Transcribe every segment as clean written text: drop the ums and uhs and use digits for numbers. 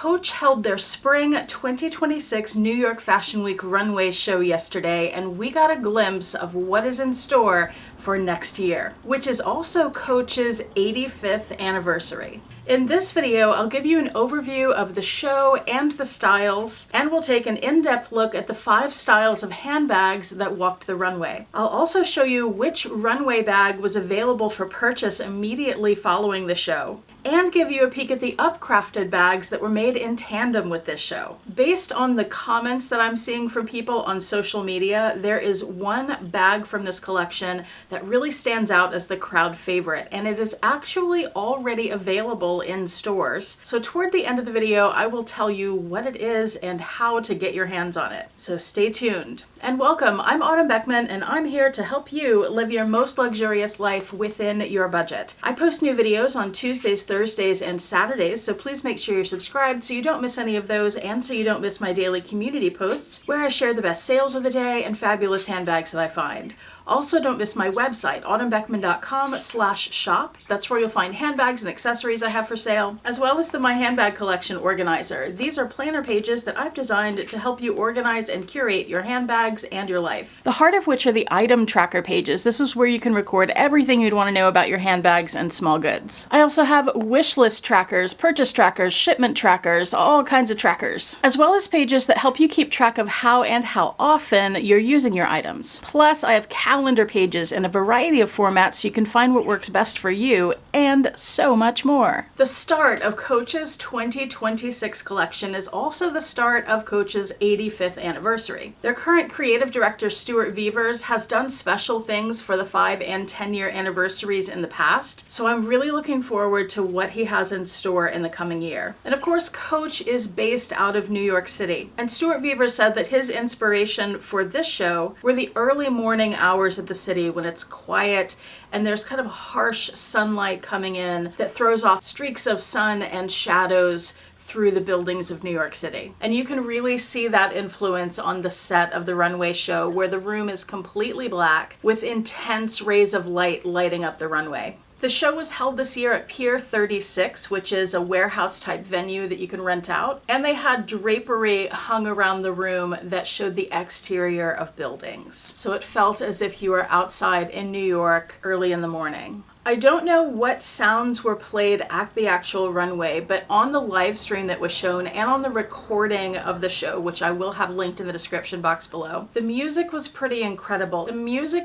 Coach held their spring 2026 New York Fashion Week runway show yesterday, and we got a glimpse of what is in store for next year, which is also Coach's 85th anniversary. In this video, I'll give you an overview of the show and the styles, and we'll take an in-depth look at the 5 styles of handbags that walked the runway. I'll also show you which runway bag was available for purchase immediately following the show, and give you a peek at the upcrafted bags that were made in tandem with this show. Based on the comments that I'm seeing from people on social media, there is one bag from this collection that really stands out as the crowd favorite, and it is actually already available in stores. So toward the end of the video, I will tell you what it is and how to get your hands on it. So stay tuned. And welcome, I'm Autumn Beckman, and I'm here to help you live your most luxurious life within your budget. I post new videos on Tuesdays, Thursdays, and Saturdays, so please make sure you're subscribed so you don't miss any of those and so you don't miss my daily community posts where I share the best sales of the day and fabulous handbags that I find. Also, don't miss my website, autumnbeckman.com/shop. That's where you'll find handbags and accessories I have for sale, as well as the My Handbag Collection Organizer. These are planner pages that I've designed to help you organize and curate your handbags and your life. The heart of which are the item tracker pages. This is where you can record everything you'd want to know about your handbags and small goods. I also have wish list trackers, purchase trackers, shipment trackers, all kinds of trackers, as well as pages that help you keep track of how and how often you're using your items. Plus, I have calendar pages in a variety of formats so you can find what works best for you, and so much more. The start of Coach's 2026 collection is also the start of Coach's 85th anniversary. Their current creative director, Stuart Vevers, has done special things for the 5 and 10-year anniversaries in the past, so I'm really looking forward to what he has in store in the coming year. And of course, Coach is based out of New York City, and Stuart Vevers said that his inspiration for this show were the early morning hours of the city when it's quiet and there's kind of harsh sunlight coming in that throws off streaks of sun and shadows through the buildings of New York City. And you can really see that influence on the set of the runway show, where the room is completely black with intense rays of light lighting up the runway. The show was held this year at Pier 36, which is a warehouse type venue that you can rent out, and they had drapery hung around the room that showed the exterior of buildings. So it felt as if you were outside in New York early in the morning. I don't know what sounds were played at the actual runway, but on the live stream that was shown and on the recording of the show, which I will have linked in the description box below, the music was pretty incredible. It was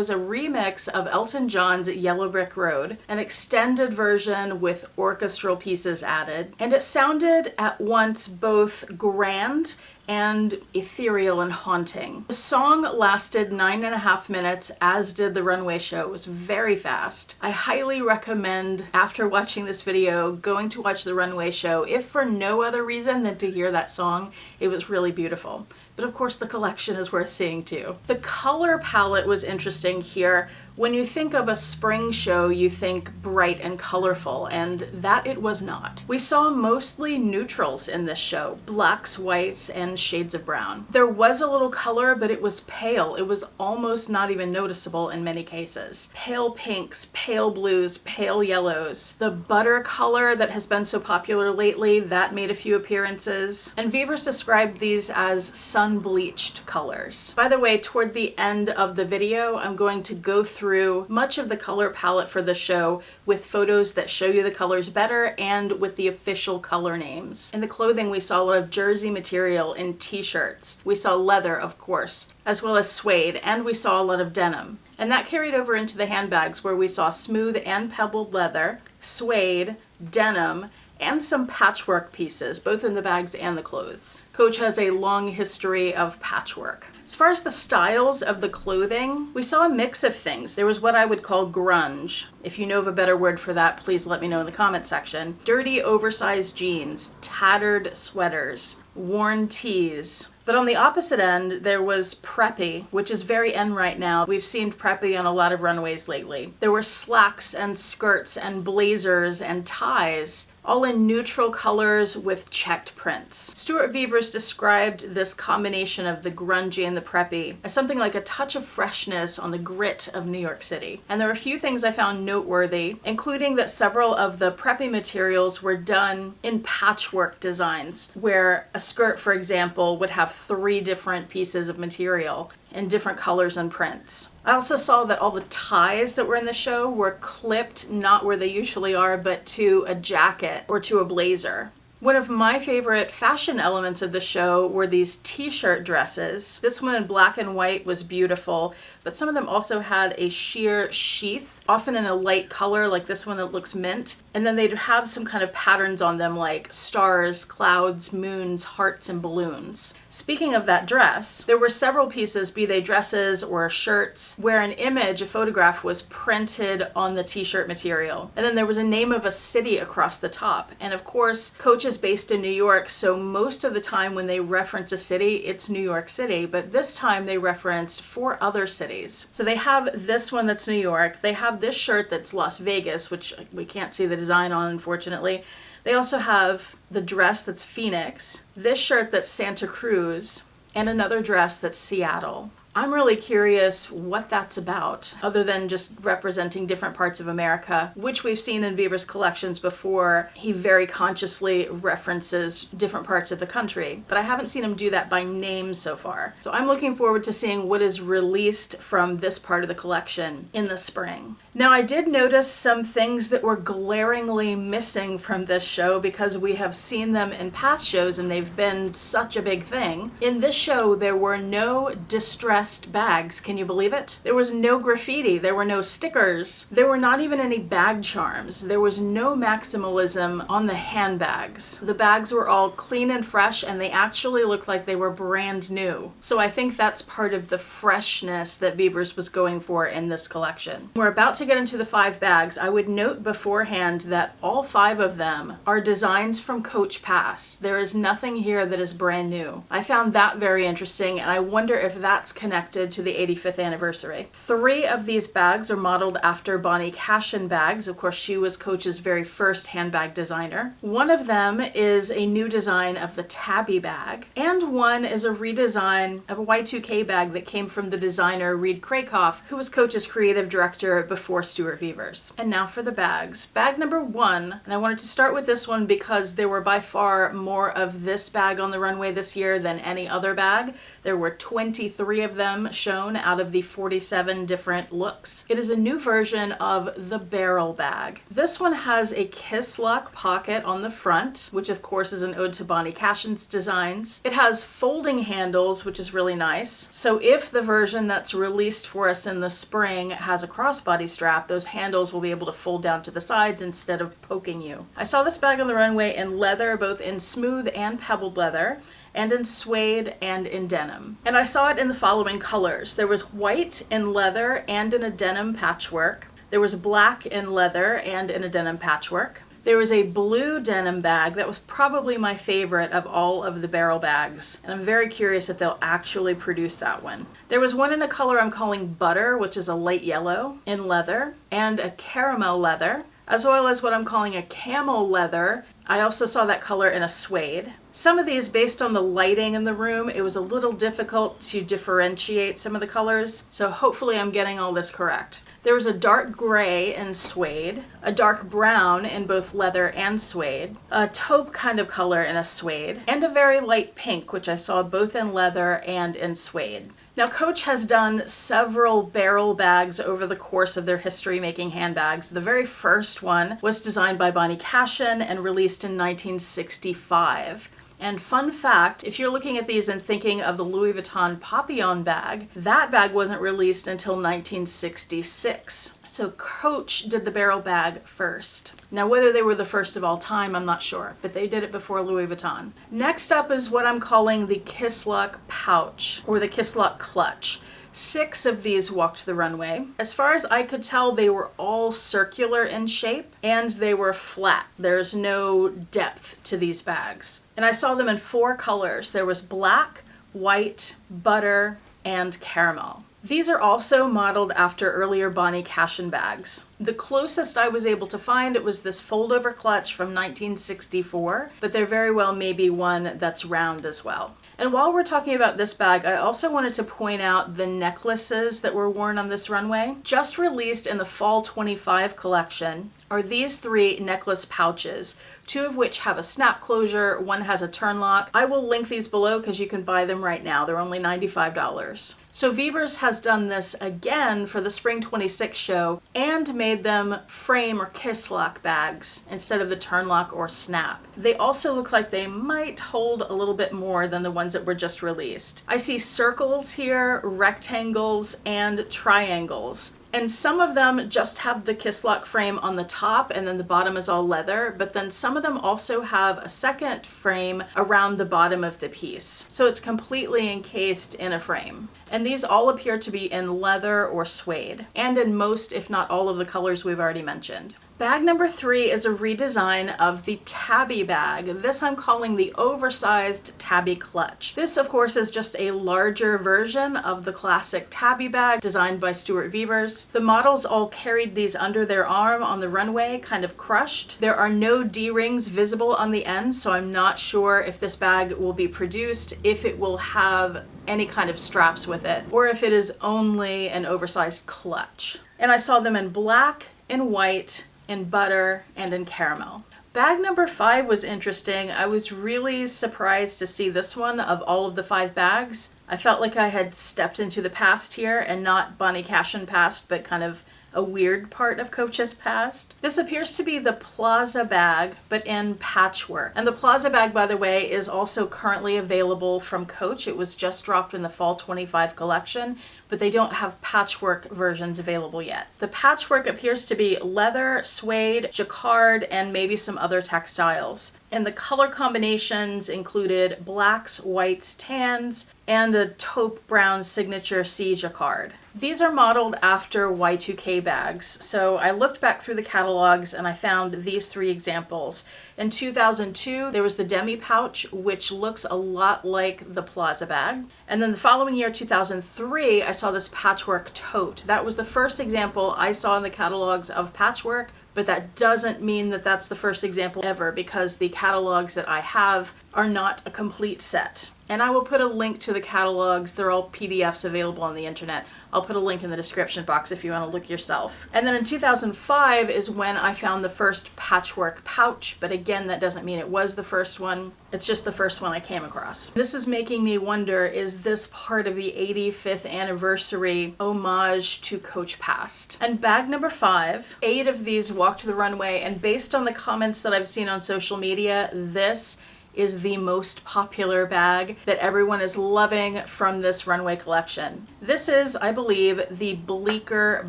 a remix of Elton John's Yellow Brick Road, an extended version with orchestral pieces added, and it sounded at once both grand and ethereal and haunting. The song lasted 9.5 minutes, as did the runway show. It was very fast. I highly recommend, after watching this video, going to watch the runway show, if for no other reason than to hear that song. It was really beautiful. But of course, the collection is worth seeing too. The color palette was interesting here. When you think of a spring show, you think bright and colorful, and that it was not. We saw mostly neutrals in this show, blacks, whites, and shades of brown. There was a little color, but it was pale. It was almost not even noticeable in many cases. Pale pinks, pale blues, pale yellows. The butter color that has been so popular lately, that made a few appearances. And Vevers described these as sun-bleached colors. By the way, toward the end of the video, I'm going to go through much of the color palette for the show with photos that show you the colors better and with the official color names. In the clothing, we saw a lot of jersey material in t-shirts. We saw leather, of course, as well as suede, and we saw a lot of denim. And that carried over into the handbags, where we saw smooth and pebbled leather, suede, denim, and some patchwork pieces, both in the bags and the clothes. Coach has a long history of patchwork. As far as the styles of the clothing, we saw a mix of things. There was what I would call grunge. If you know of a better word for that, please let me know in the comment section. Dirty, oversized jeans, tattered sweaters, worn tees. But on the opposite end, there was preppy, which is very in right now. We've seen preppy on a lot of runways lately. There were slacks and skirts and blazers and ties, all in neutral colors with checked prints. Stuart Vevers Beavers described this combination of the grungy and the preppy as something like a touch of freshness on the grit of New York City. And there were a few things I found noteworthy, including that several of the preppy materials were done in patchwork designs, where a skirt, for example, would have 3 different pieces of material in different colors and prints. I also saw that all the ties that were in the show were clipped not where they usually are, but to a jacket or to a blazer. One of my favorite fashion elements of the show were these t-shirt dresses. This one in black and white was beautiful, but some of them also had a sheer sheath, often in a light color like this one that looks mint. And then they'd have some kind of patterns on them like stars, clouds, moons, hearts, and balloons. Speaking of that dress, there were several pieces, be they dresses or shirts, where an image, a photograph, was printed on the t-shirt material. And then there was a name of a city across the top. And of course, Coach is based in New York, so most of the time when they reference a city, it's New York City. But this time they referenced 4 other cities. So they have this one that's New York. They have this shirt that's Las Vegas, which we can't see the design on, unfortunately. They also have the dress that's Phoenix, this shirt that's Santa Cruz, and another dress that's Seattle. I'm really curious what that's about, other than just representing different parts of America, which we've seen in Beaver's collections before. He very consciously references different parts of the country, but I haven't seen him do that by name so far. So I'm looking forward to seeing what is released from this part of the collection in the spring. Now, I did notice some things that were glaringly missing from this show because we have seen them in past shows and they've been such a big thing. In this show, there were no distressed bags. Can you believe it? There was no graffiti. There were no stickers. There were not even any bag charms. There was no maximalism on the handbags. The bags were all clean and fresh and they actually looked like they were brand new. So I think that's part of the freshness that Beavers was going for in this collection. We're about to get into the 5 bags. I would note beforehand that all 5 of them are designs from Coach past. There is nothing here that is brand new. I found that very interesting and I wonder if that's connected to the 85th anniversary. 3 of these bags are modeled after Bonnie Cashin bags. Of course, she was Coach's very first handbag designer. One of them is a new design of the Tabby bag, and one is a redesign of a Y2K bag that came from the designer Reed Krakoff, who was Coach's creative director before Stuart Vevers. And now for the bags. Bag number 1, and I wanted to start with this one because there were by far more of this bag on the runway this year than any other bag. There were 23 of them shown out of the 47 different looks. It is a new version of the barrel bag. This one has a kiss lock pocket on the front, which of course is an ode to Bonnie Cashin's designs. It has folding handles, which is really nice. So if the version that's released for us in the spring has a crossbody strap, those handles will be able to fold down to the sides instead of poking you. I saw this bag on the runway in leather, both in smooth and pebbled leather, and in suede and in denim. And I saw it in the following colors. There was white in leather and in a denim patchwork. There was black in leather and in a denim patchwork. There was a blue denim bag that was probably my favorite of all of the barrel bags, and I'm very curious if they'll actually produce that one. There was one in a color I'm calling butter, which is a light yellow, in leather, and a caramel leather, as well as what I'm calling a camel leather. I also saw that color in a suede. Some of these, based on the lighting in the room, it was a little difficult to differentiate some of the colors, so hopefully I'm getting all this correct. There was a dark gray in suede, a dark brown in both leather and suede, a taupe kind of color in a suede, and a very light pink, which I saw both in leather and in suede. Now, Coach has done several barrel bags over the course of their history making handbags. The very first one was designed by Bonnie Cashin and released in 1965. And fun fact, if you're looking at these and thinking of the Louis Vuitton Papillon bag, that bag wasn't released until 1966. So Coach did the barrel bag first. Now, whether they were the first of all time, I'm not sure, but they did it before Louis Vuitton. Next up is what I'm calling the Kiss Lock pouch, or the Kiss Lock clutch. 6 of these walked the runway. As far as I could tell, they were all circular in shape and they were flat. There's no depth to these bags. And I saw them in 4 colors. There was black, white, butter, and caramel. These are also modeled after earlier Bonnie Cashin bags. The closest I was able to find was this fold-over clutch from 1964, but there very well may be one that's round as well. And while we're talking about this bag, I also wanted to point out the necklaces that were worn on this runway. Just released in the Fall 25 collection are these 3 necklace pouches, 2 of which have a snap closure, 1 has a turn lock. I will link these below because you can buy them right now. They're only $95. So Vevers has done this again for the Spring 26 show and made them frame or kiss lock bags instead of the turn lock or snap. They also look like they might hold a little bit more than the ones that were just released. I see circles here, rectangles, and triangles. And some of them just have the kiss lock frame on the top and then the bottom is all leather, but then some of them also have a second frame around the bottom of the piece. So it's completely encased in a frame. And these all appear to be in leather or suede, and in most, if not all, of the colors we've already mentioned. Bag number 3 is a redesign of the Tabby bag. This I'm calling the oversized Tabby clutch. This, of course, is just a larger version of the classic Tabby bag designed by Stuart Vevers. The models all carried these under their arm on the runway, kind of crushed. There are no D-rings visible on the end, so I'm not sure if this bag will be produced, if it will have any kind of straps with it, or if it is only an oversized clutch. And I saw them in black, in white, in butter, and in caramel. Bag number 5 was interesting. I was really surprised to see this one of all of the 5 bags. I felt like I had stepped into the past here, and not Bonnie Cashin past, but kind of a weird part of Coach's past. This appears to be the Plaza bag, but in patchwork. And the Plaza bag, by the way, is also currently available from Coach. It was just dropped in the Fall 25 collection, but they don't have patchwork versions available yet. The patchwork appears to be leather, suede, jacquard, and maybe some other textiles. And the color combinations included blacks, whites, tans, and a taupe brown signature C jacquard. These are modeled after Y2K bags, so I looked back through the catalogs and I found these 3 examples. In 2002, there was the demi pouch, which looks a lot like the Plaza bag. And then the following year, 2003, I saw this patchwork tote. That was the first example I saw in the catalogs of patchwork, but that doesn't mean that that's the first example ever, because the catalogs that I have are not a complete set. And I will put a link to the catalogs. They're all PDFs available on the internet. I'll put a link in the description box if you want to look yourself. And then in 2005 is when I found the first patchwork pouch, but again, that doesn't mean it was the first one. It's just the first one I came across. This is making me wonder, is this part of the 85th anniversary homage to Coach Past? And bag number 5, 8 of these walked the runway, and based on the comments that I've seen on social media, this is the most popular bag that everyone is loving from this runway collection. This is, I believe, the Bleecker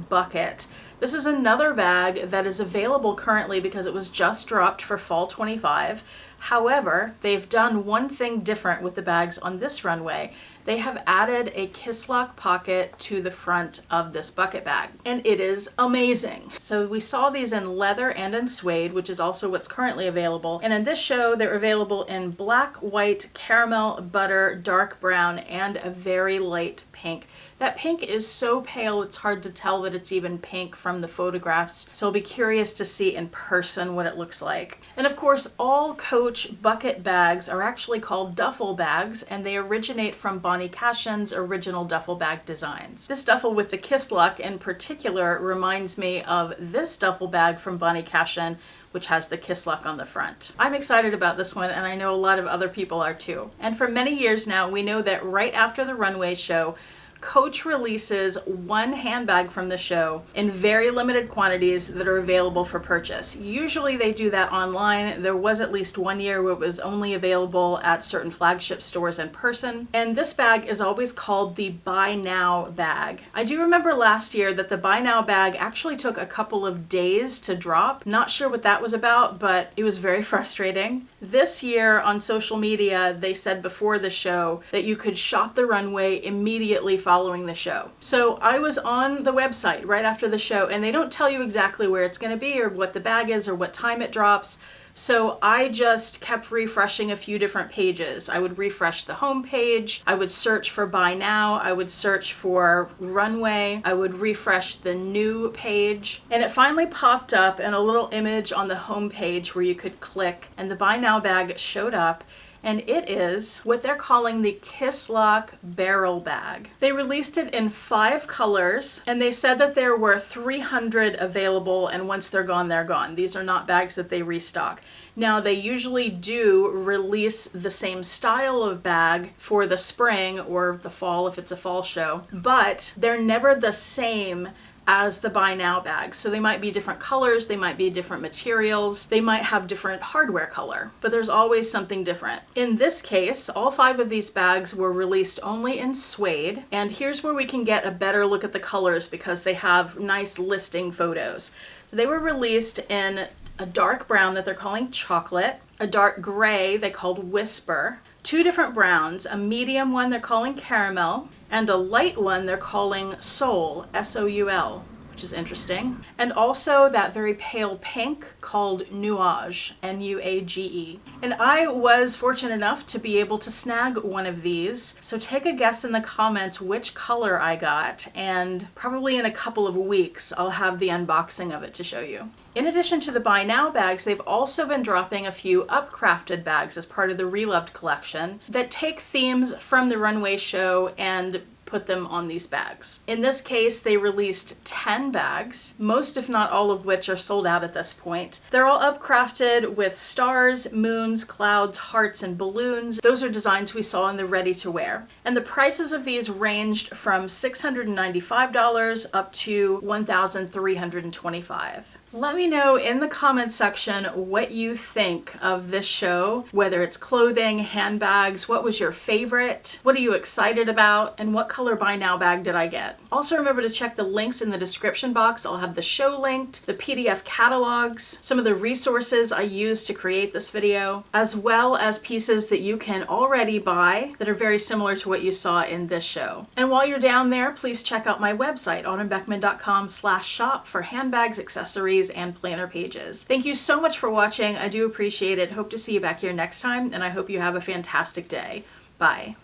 Bucket. This is another bag that is available currently because it was just dropped for Fall 25. However, they've done one thing different with the bags on this runway. They have added a kiss lock pocket to the front of this bucket bag, and it is amazing. So we saw these in leather and in suede, which is also what's currently available. And in this show, they're available in black, white, caramel, butter, dark brown, and a very light pink. That pink is so pale, it's hard to tell that it's even pink from the photographs. So I'll be curious to see in person what it looks like. And of course, all Coach bucket bags are actually called duffel bags, and they originate from Bonnie Cashin's original duffel bag designs. This duffel with the kiss lock in particular reminds me of this duffel bag from Bonnie Cashin, which has the kiss lock on the front. I'm excited about this one, and I know a lot of other people are too. And for many years now, we know that right after the runway show, Coach releases one handbag from the show in very limited quantities that are available for purchase. Usually they do that online. There was at least one year where it was only available at certain flagship stores in person. And this bag is always called the Buy Now bag. I do remember last year that the Buy Now bag actually took a couple of days to drop. Not sure what that was about, but it was very frustrating. This year on social media, they said before the show that you could shop the runway immediately following the show. So I was on the website right after the show, and they don't tell you exactly where it's going to be or what the bag is or what time it drops, So I just kept refreshing a few different pages. I would refresh the home page, I would search for buy now, I would search for Runway, I would refresh the new page, and it finally popped up in a little image on the home page where you could click, and the buy now bag showed up. And it is what they're calling the Kiss Lock Barrel Bag. They released it in 5 colors, and they said that there were 300 available, and once they're gone, they're gone. These are not bags that they restock. Now, they usually do release the same style of bag for the spring or the fall if it's a fall show, but they're never the same as the buy now bags. So they might be different colors, they might be different materials, they might have different hardware color, but there's always something different. In this case, all 5 of these bags were released only in suede, and here's where we can get a better look at the colors because they have nice listing photos. So they were released in a dark brown that they're calling chocolate, a dark gray they called whisper, 2 different browns, a medium one they're calling caramel, and a light one they're calling Soul, S-O-U-L, which is interesting. And also that very pale pink called Nuage, N-U-A-G-E. And I was fortunate enough to be able to snag one of these. So take a guess in the comments which color I got, and probably in a couple of weeks I'll have the unboxing of it to show you. In addition to the buy now bags, they've also been dropping a few upcrafted bags as part of the Preloved collection that take themes from the runway show and put them on these bags. In this case, they released 10 bags, most if not all of which are sold out at this point. They're all upcrafted with stars, moons, clouds, hearts, and balloons. Those are designs we saw in the ready to wear. And the prices of these ranged from $695 up to $1,325. Let me know in the comments section what you think of this show, whether it's clothing, handbags, what was your favorite, what are you excited about, and what color buy now bag did I get? Also remember to check the links in the description box. I'll have the show linked, the PDF catalogs, some of the resources I used to create this video, as well as pieces that you can already buy that are very similar to what you saw in this show. And while you're down there, please check out my website, autumnbeckman.com/shop for handbags, accessories, and planner pages. Thank you so much for watching. I do appreciate it. Hope to see you back here next time, and I hope you have a fantastic day. Bye.